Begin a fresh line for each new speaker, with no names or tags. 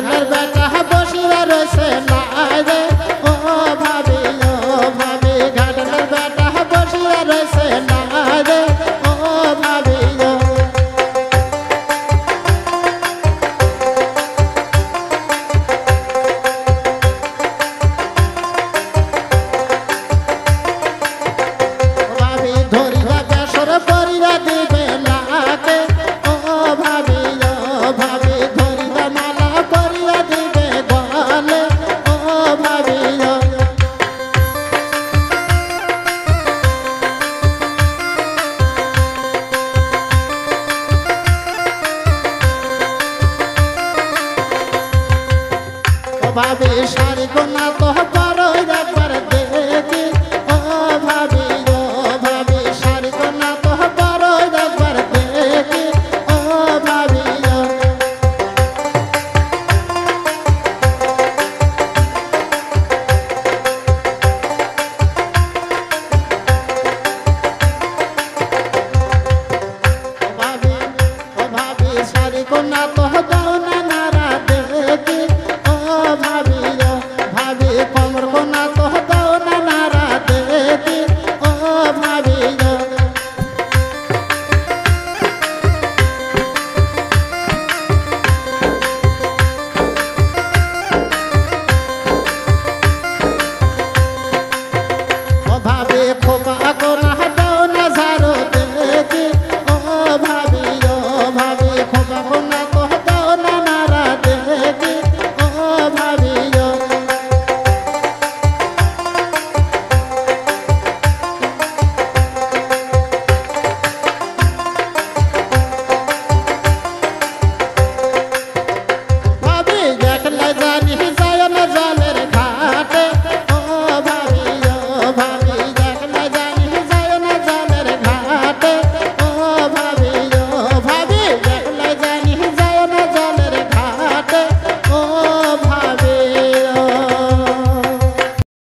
ঘাটলের বেটা বসিয়া রয়েছে লাই রে ও ভাবি ঘাটলের বেটা বসিয়া রয়েছে লাই রে ও ভাবি ধরিয়া বেসর পরিয়া দিবে লাকে ও ভাবি ধরিয়া মালা পরিয়া দিবে গলে ও ভাবি ভাবি শাড়ি কোনা তো বড় একবার দেখি ও ভাবি শাড়ি কোনা তো বড় একবার দেখি ও ভাবি শাড়ি কোনা তো